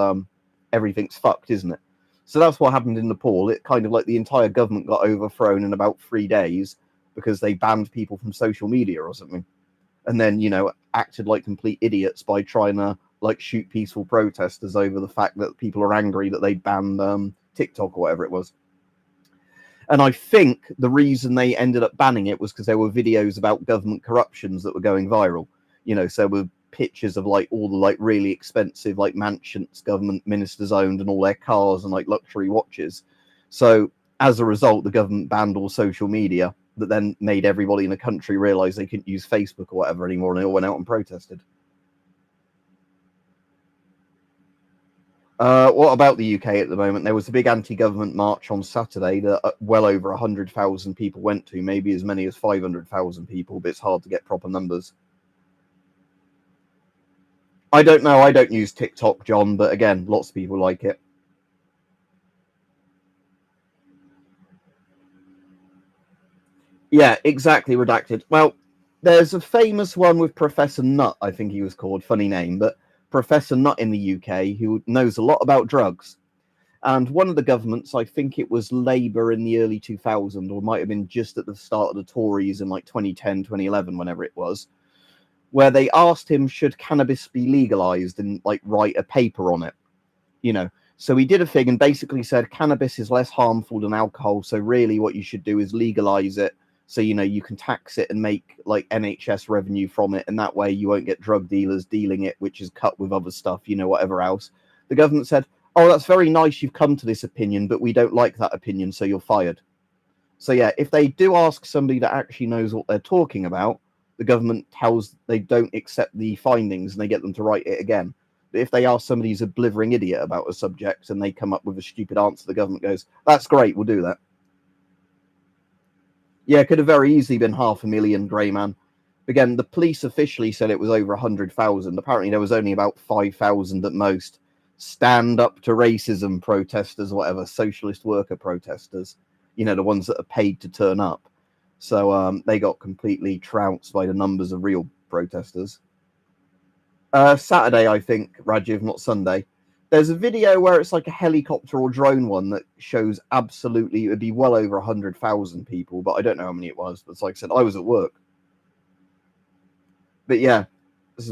everything's fucked, isn't it? So that's what happened in Nepal. It kind of like the entire government got overthrown in about 3 days because they banned people from social media or something. And then, acted like complete idiots by trying to like shoot peaceful protesters over the fact that people are angry that they banned TikTok or whatever it was. And I think the reason they ended up banning it was because there were videos about government corruptions that were going viral. So there were pictures of like all the like really expensive like mansions government ministers owned and all their cars and like luxury watches. So as a result, the government banned all social media. That then made everybody in the country realize they couldn't use Facebook or whatever anymore, and they all went out and protested. What about the UK at the moment? There was a big anti-government march on Saturday that well over 100,000 people went to, maybe as many as 500,000 people, but it's hard to get proper numbers. I don't know. I don't use TikTok, John, but again, lots of people like it. Yeah, exactly, redacted. Well, there's a famous one with Professor Nutt, I think he was called, funny name, but Professor Nutt in the UK, who knows a lot about drugs. And one of the governments, I think it was Labour in the early 2000s, or might have been just at the start of the Tories in like 2010, 2011, whenever it was, where they asked him, should cannabis be legalized, and like write a paper on it, So he did a thing and basically said cannabis is less harmful than alcohol. So really what you should do is legalize it. So, you can tax it and make like NHS revenue from it. And that way you won't get drug dealers dealing it, which is cut with other stuff, whatever else. The government said, oh, that's very nice. You've come to this opinion, but we don't like that opinion. So you're fired. So, yeah, if they do ask somebody that actually knows what they're talking about, the government tells they don't accept the findings and they get them to write it again. But if they ask somebody who's a blithering idiot about a subject and they come up with a stupid answer, the government goes, that's great, we'll do that. Yeah, it could have very easily been 500,000, Grey Man. Again, the police officially said it was over 100,000. Apparently there was only about 5,000 at most. Stand up to racism protesters, whatever, socialist worker protesters. The ones that are paid to turn up. So they got completely trounced by the numbers of real protesters. Saturday, I think, Rajiv, not Sunday. There's a video where it's like a helicopter or drone one that shows absolutely, it would be well over 100,000 people, but I don't know how many it was. But like I said, I was at work. But yeah,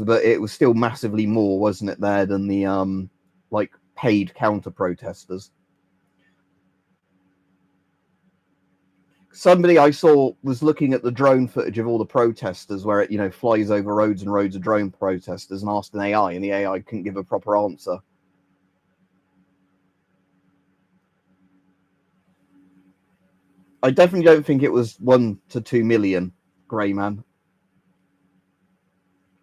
but it was still massively more, wasn't it, there than the like paid counter protesters. Somebody I saw was looking at the drone footage of all the protesters where it, flies over roads and roads of drone protesters and asked an AI, and the AI couldn't give a proper answer. I definitely don't think it was 1 to 2 million, Grey Man.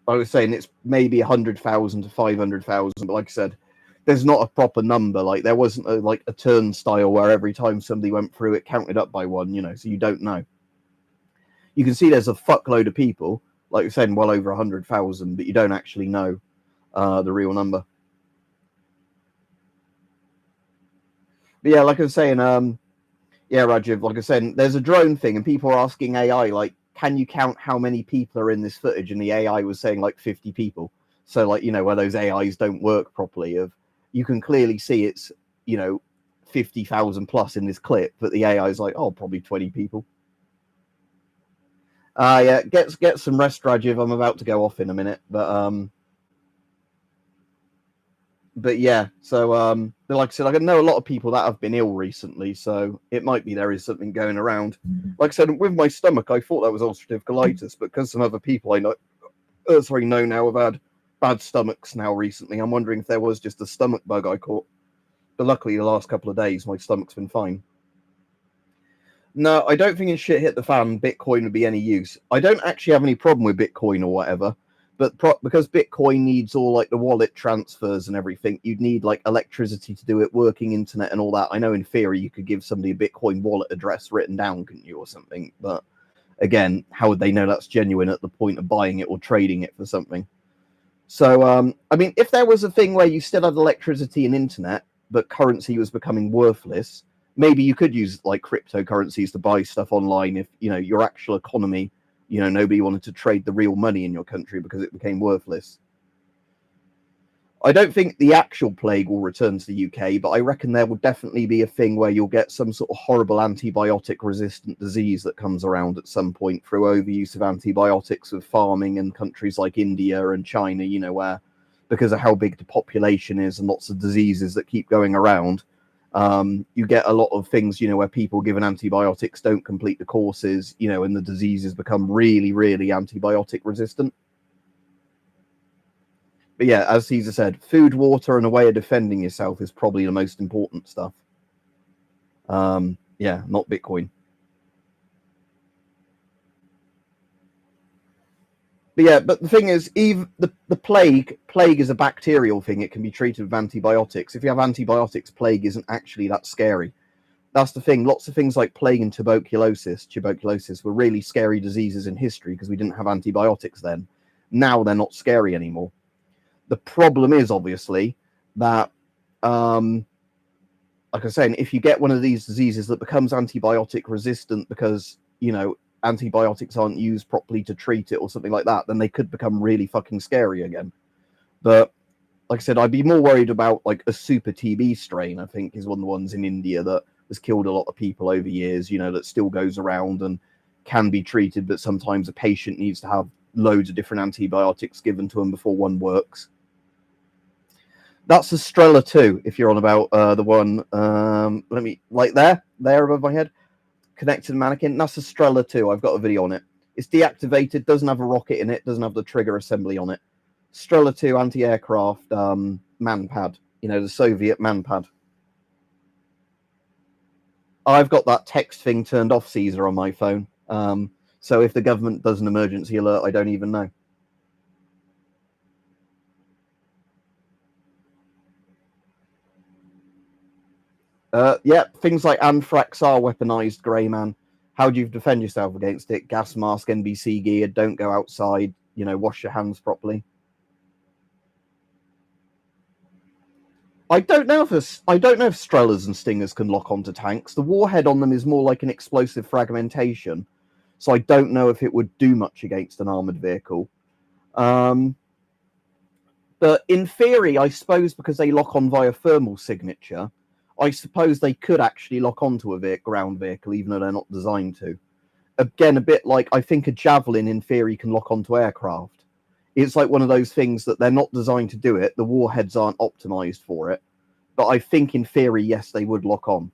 I was saying it's maybe 100,000 to 500,000, but like I said, there's not a proper number. Like there wasn't a turnstile where every time somebody went through it counted up by one, so you don't know. You can see there's a fuckload of people, like you're saying, well over 100,000, but you don't actually know the real number. But yeah, like I was saying, yeah, Rajiv, like I said, there's a drone thing, and people are asking AI, like, can you count how many people are in this footage? And the AI was saying like 50 people. So like, where those AIs don't work properly, you can clearly see it's, 50,000 plus in this clip, but the AI is like, oh, probably 20 people. Yeah, get some rest, Rajiv. I'm about to go off in a minute, but yeah, so like I said, I know a lot of people that have been ill recently, so it might be there is something going around. Like I said, with my stomach, I thought that was ulcerative colitis, but because some other people I know now have had bad stomachs now recently, I'm wondering if there was just a stomach bug I caught. But luckily, the last couple of days, my stomach's been fine. No, I don't think if shit hit the fan, Bitcoin would be any use. I don't actually have any problem with Bitcoin or whatever. But because Bitcoin needs all like the wallet transfers and everything, you'd need like electricity to do it, working internet and all that. I know in theory you could give somebody a Bitcoin wallet address written down, couldn't you, or something? But again, how would they know that's genuine at the point of buying it or trading it for something? So, I mean, if there was a thing where you still had electricity and internet, but currency was becoming worthless, maybe you could use like cryptocurrencies to buy stuff online if, your actual economy, nobody wanted to trade the real money in your country because it became worthless. I don't think the actual plague will return to the UK, but I reckon there will definitely be a thing where you'll get some sort of horrible antibiotic-resistant disease that comes around at some point through overuse of antibiotics with farming in countries like India and China, where because of how big the population is and lots of diseases that keep going around, you get a lot of things, where people given antibiotics don't complete the courses, and the diseases become really, really antibiotic resistant. But yeah, as Caesar said, food, water, and a way of defending yourself is probably the most important stuff. Yeah, not Bitcoin. But yeah, but the thing is, even the plague is a bacterial thing. It can be treated with antibiotics. If you have antibiotics, plague isn't actually that scary. That's the thing. Lots of things like plague and tuberculosis were really scary diseases in history because we didn't have antibiotics then. Now they're not scary anymore. The problem is obviously that, like I was saying, if you get one of these diseases that becomes antibiotic resistant because, antibiotics aren't used properly to treat it or something like that, then they could become really fucking scary again. But like I said, I'd be more worried about like a super TB strain, I think is one of the ones in India that has killed a lot of people over years, that still goes around and can be treated, but sometimes a patient needs to have loads of different antibiotics given to them before one works. That's a Strela 2, if you're on about the one, let me, like there above my head, connected mannequin. That's a Strela 2. I've got a video on it. It's deactivated, doesn't have a rocket in it, doesn't have the trigger assembly on it. Strela 2 anti-aircraft manpad, you know, the Soviet manpad. I've got that text thing turned off, Caesar, on my phone. So if the government does an emergency alert, I don't even know. Yeah, things like anthrax are weaponized, Grey Man. How do you defend yourself against it? Gas mask, NBC gear, don't go outside, you know, wash your hands properly. I don't know if Strelas and Stingers can lock onto tanks. The warhead on them is more like an explosive fragmentation, so I don't know if it would do much against an armored vehicle. But in theory, I suppose because they lock on via thermal signature, I suppose they could actually lock onto a ground vehicle, even though they're not designed to. Again, a bit like I think a Javelin in theory can lock onto aircraft. It's like one of those things that they're not designed to do it. The warheads aren't optimized for it. But I think in theory, yes, they would lock on.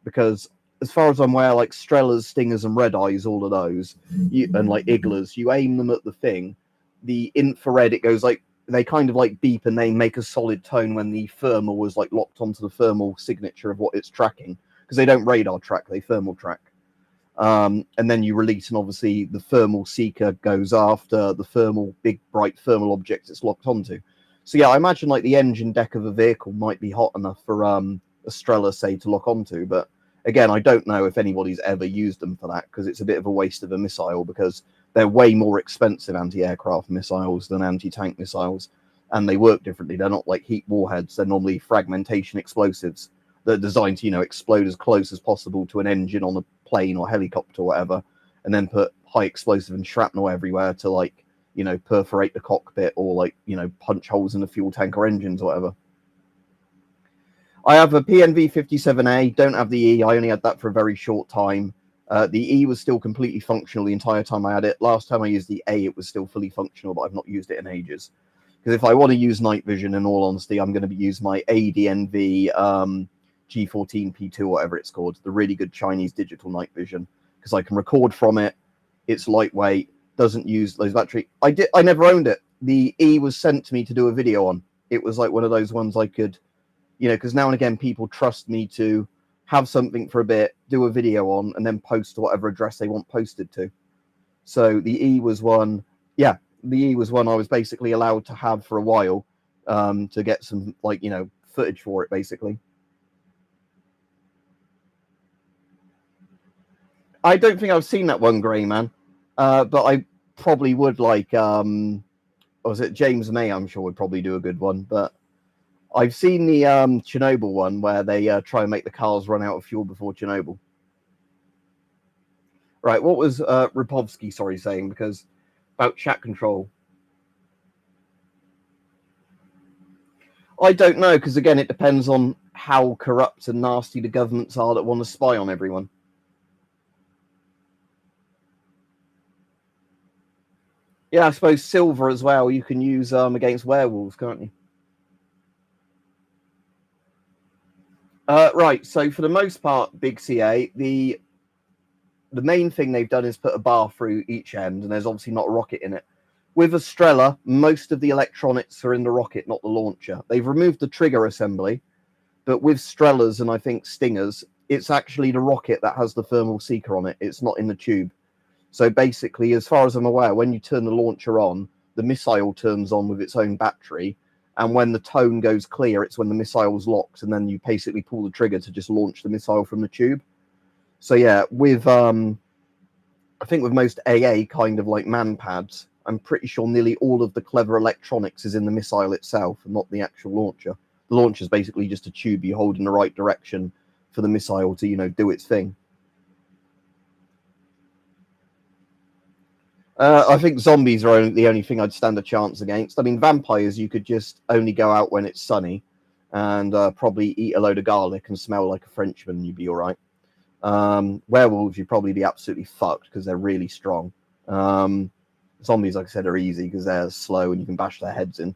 Because as far as I'm aware, like Strelas, Stingers, and Red Eyes, all of those, and like Iglas, you aim them at the thing, the infrared, it goes like, they kind of like beep and they make a solid tone when the thermal was like locked onto the thermal signature of what it's tracking. Because they don't radar track, they thermal track. And then you release, and obviously the thermal seeker goes after the thermal, big bright thermal object it's locked onto. So yeah, I imagine like the engine deck of a vehicle might be hot enough for a Strela, say, to lock onto. But again, I don't know if anybody's ever used them for that, because it's a bit of a waste of a missile, because they're way more expensive anti-aircraft missiles than anti-tank missiles, and they work differently. They're not like heat warheads. They're normally fragmentation explosives. They're designed to, you know, explode as close as possible to an engine on a plane or helicopter or whatever, and then put high explosive and shrapnel everywhere to, like, you know, perforate the cockpit or, like, you know, punch holes in the fuel tank or engines or whatever. I have a PNV 57A, don't have the E. I only had that for a very short time. The E was still completely functional the entire time I had it. Last time I used the A, it was still fully functional, but I've not used it in ages. Because if I want to use night vision, in all honesty, I'm going to use my ADNV G14P2, or whatever it's called, the really good Chinese digital night vision, because I can record from it. It's lightweight, doesn't use those battery. I never owned it. The E was sent to me to do a video on. It was like one of those ones I could, you know, because now and again people trust me to have something for a bit, do a video on, and then post to whatever address they want posted to. So the E was one, yeah, the E was one I was basically allowed to have for a while, to get some, like, you know, footage for it, basically. I don't think I've seen that one, Grey Man, but I probably would like, was it James May? I'm sure would probably do a good one, but I've seen the Chernobyl one where they try and make the cars run out of fuel before Chernobyl. Right, what was Rapovsky, sorry, saying? Because about chat control. I don't know, because again, it depends on how corrupt and nasty the governments are that want to spy on everyone. Yeah, I suppose silver as well you can use against werewolves, can't you? Right, so for the most part, Big CA, the main thing they've done is put a bar through each end, and there's obviously not a rocket in it. With a Strela, most of the electronics are in the rocket, not the launcher. They've removed the trigger assembly, but with Strelas and I think Stingers, it's actually the rocket that has the thermal seeker on it. It's not in the tube. So basically, as far as I'm aware, when you turn the launcher on, the missile turns on with its own battery. And when the tone goes clear, it's when the missile's locked, and then you basically pull the trigger to just launch the missile from the tube. So yeah, with I think with most AA kind of like manpads, I'm pretty sure nearly all of the clever electronics is in the missile itself and not the actual launcher. The launcher is basically just a tube you hold in the right direction for the missile to, you know, do its thing. I think zombies are the only thing I'd stand a chance against. I mean, vampires, you could just only go out when it's sunny and probably eat a load of garlic and smell like a Frenchman, and you'd be all right. Werewolves, you'd probably be absolutely fucked because they're really strong. Zombies, like I said, are easy because they're slow and you can bash their heads in.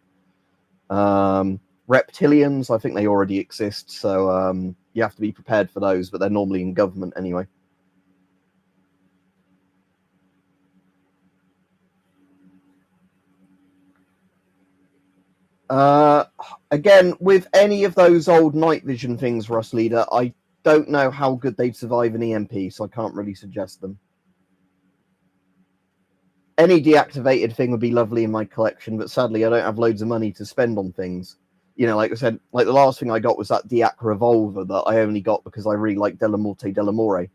Reptilians, I think they already exist, so you have to be prepared for those, but they're normally in government anyway. Again, with any of those old night vision things, Russ Leader, I don't know how good they'd survive an EMP, so I can't really suggest them. Any deactivated thing would be lovely in my collection, but sadly I don't have loads of money to spend on things. You know, like I said, like the last thing I got was that Deac revolver that I only got because I really like Della Morte Dell'Amore.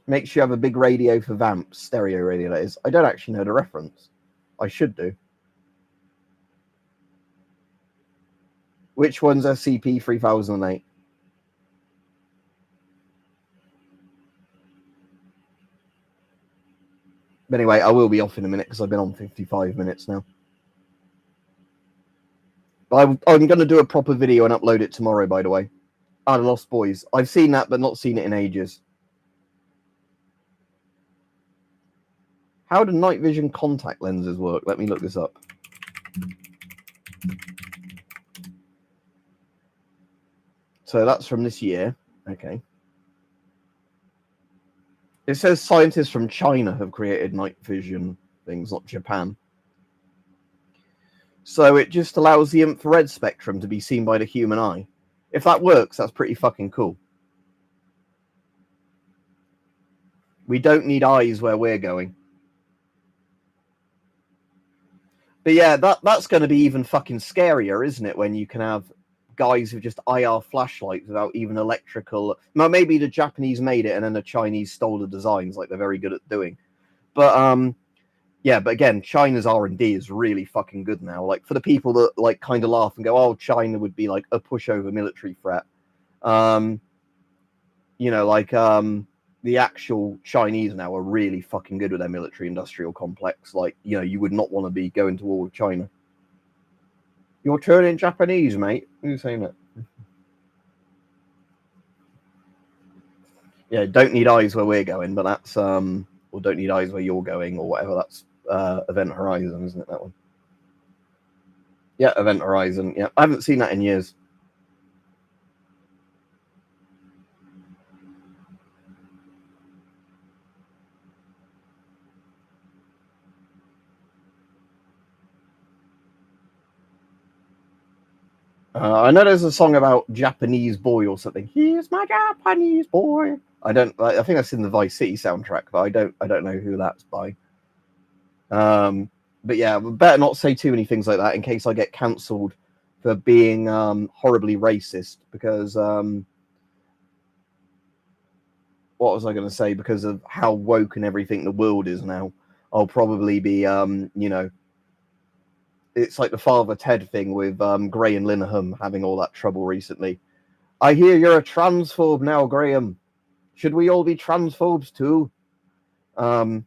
Make sure you have a big radio for vamps, stereo radio that is. I don't actually know the reference. I should do. Which one's SCP-3008? But anyway, I will be off in a minute because I've been on 55 minutes now. But I'm going to do a proper video and upload it tomorrow, by the way. The Lost Boys. I've seen that, but not seen it in ages. How do night vision contact lenses work? Let me look this up. So that's from this year. Okay. It says scientists from China have created night vision things, not Japan. So it just allows the infrared spectrum to be seen by the human eye. If that works, that's pretty fucking cool. We don't need eyes where we're going. But yeah, that's going to be even fucking scarier, isn't it? When you can have guys with just IR flashlights without even electrical. Now, maybe the Japanese made it and then the Chinese stole the designs, like they're very good at doing. But yeah, but again, China's R&D is really fucking good now. Like for the people that like kind of laugh and go, "Oh, China would be like a pushover military threat." You know, like the actual Chinese now are really fucking good with their military industrial complex. Like, you know, you would not want to be going to war with China. You're turning Japanese, mate. Who's saying that? Yeah, don't need eyes where we're going, but that's or don't need eyes where you're going, or whatever. That's Event Horizon, isn't it? That one. Yeah, Event Horizon. Yeah, I haven't seen that in years. I know there's a song about Japanese boy or something. Here's my Japanese boy. I think that's in the Vice City soundtrack, but I don't know who that's by. But yeah, better not say too many things like that in case I get cancelled for being horribly racist. Because what was I going to say? Because of how woke and everything the world is now, I'll probably be you know. It's like the Father Ted thing with Gray and Linehan having all that trouble recently. I hear you're a transphobe now, Graham. Should we all be transphobes too? Yeah,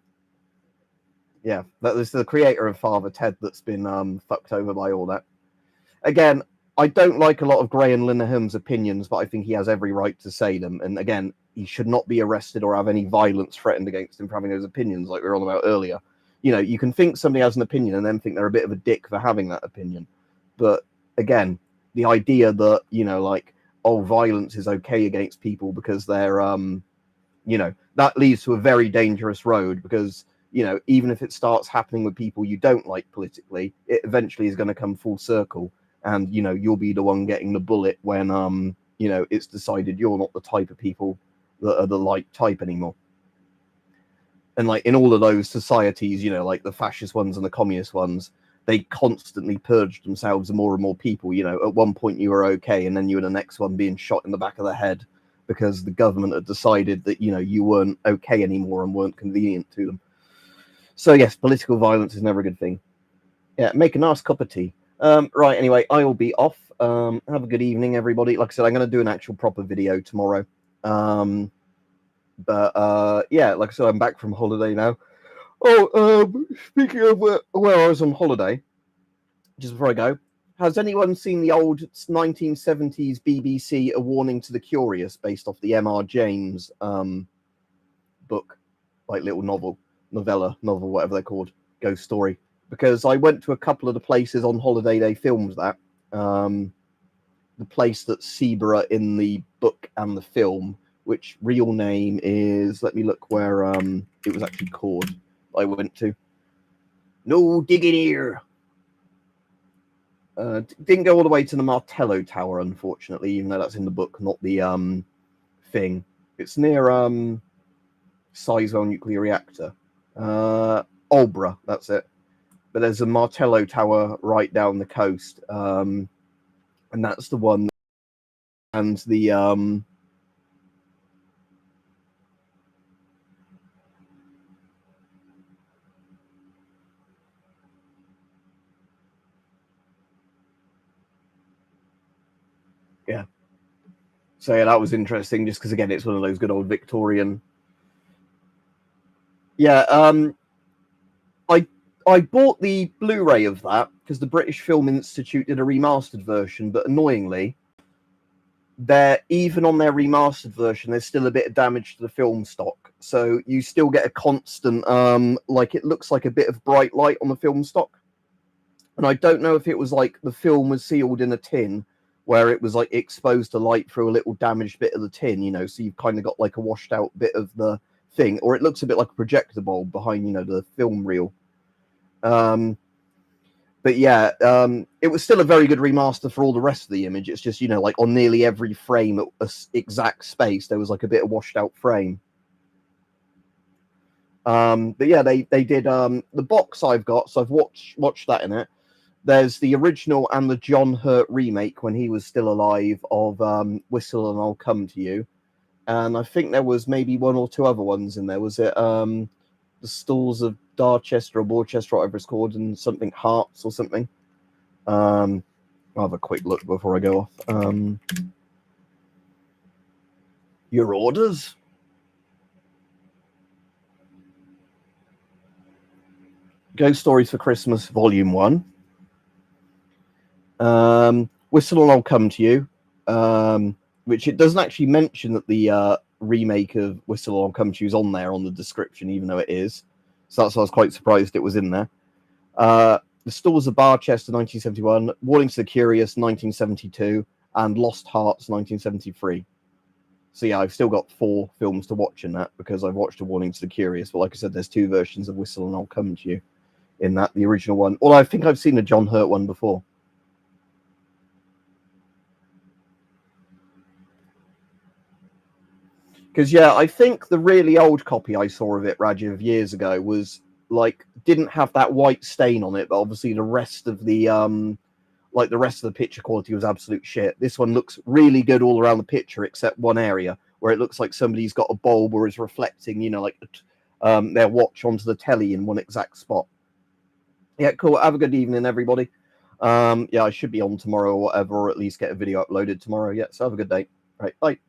that is the creator of Father Ted that's been fucked over by all that. Again, I don't like a lot of Gray and Linehan's opinions, but I think he has every right to say them. And again, he should not be arrested or have any violence threatened against him for having those opinions, like we were on about earlier. You know, you can think somebody has an opinion and then think they're a bit of a dick for having that opinion. But again, the idea that, you know, like, oh, violence is okay against people because they're, you know, that leads to a very dangerous road because, you know, even if it starts happening with people you don't like politically, it eventually is going to come full circle. And, you know, you'll be the one getting the bullet when, you know, it's decided you're not the type of people that are the like type anymore. And like in all of those societies, you know, like the fascist ones and the communist ones, they constantly purged themselves of more and more people. You know, at one point you were okay, and then you were the next one being shot in the back of the head because the government had decided that, you know, you weren't okay anymore and weren't convenient to them. So yes, political violence is never a good thing. Yeah, make a nice cup of tea. Right, anyway, I will be off. Have a good evening, everybody. Like I said, I'm going to do an actual proper video tomorrow. But yeah, like I said, I'm back from holiday now. Oh, speaking of where I was on holiday, just before I go, has anyone seen the old 1970s BBC A Warning to the Curious based off the M.R. James book, like little novel, whatever they're called, ghost story? because I went to a couple of the places on holiday they filmed that. The place that's Sebra in the book and the film, which real name is, let me look where it was actually called. I went to. No digging here. Didn't go all the way to the Martello Tower, unfortunately, even though that's in the book, not the thing. It's near Sizewell Nuclear Reactor. Aldborough, that's it. But there's a Martello Tower right down the coast, and that's the one. And the yeah. So yeah, that was interesting, just because again, it's one of those good old Victorian. Yeah, I bought the Blu-ray of that because the British Film Institute did a remastered version, but annoyingly, even on their remastered version, there's still a bit of damage to the film stock. So you still get a constant, like it looks like a bit of bright light on the film stock. And I don't know if it was like the film was sealed in a tin where it was like exposed to light through a little damaged bit of the tin, you know, so you've kind of got like a washed out bit of the thing, or it looks a bit like a projector bulb behind, you know, the film reel. But yeah, it was still a very good remaster for all the rest of the image. It's just, you know, like on nearly every frame at a exact space, there was like a bit of washed out frame. But yeah, they did the box I've got, so I've watched that in it. There's the original and the John Hurt remake when he was still alive of Whistle and I'll Come to You. And I think there was maybe one or two other ones in there. Was it The Stalls of Darchester or Borchester, whatever it's called, and something Hearts or something? I'll have a quick look before I go off. Your orders? Ghost Stories for Christmas, Volume 1. Whistle and I'll Come to You, which it doesn't actually mention that the remake of Whistle and I'll Come to You is on there on the description, even though it is. So that's why I was quite surprised it was in there. The Stalls of Barchester, 1971, Warning to the Curious, 1972, and Lost Hearts, 1973. So yeah, I've still got 4 films to watch in that because I've watched A Warning to the Curious. But like I said, there's 2 versions of Whistle and I'll Come to You in that, the original one. Although I think I've seen the John Hurt one before. Because yeah, I think the really old copy I saw of it, Rajiv, years ago was like didn't have that white stain on it, but obviously the rest of the like the rest of the picture quality was absolute shit. This one looks really good all around the picture except one area where it looks like somebody's got a bulb or is reflecting, you know, like their watch onto the telly in one exact spot. Yeah, cool. Have a good evening, everybody. Yeah, I should be on tomorrow or whatever, or at least get a video uploaded tomorrow. Yeah, so have a good day. Right, bye.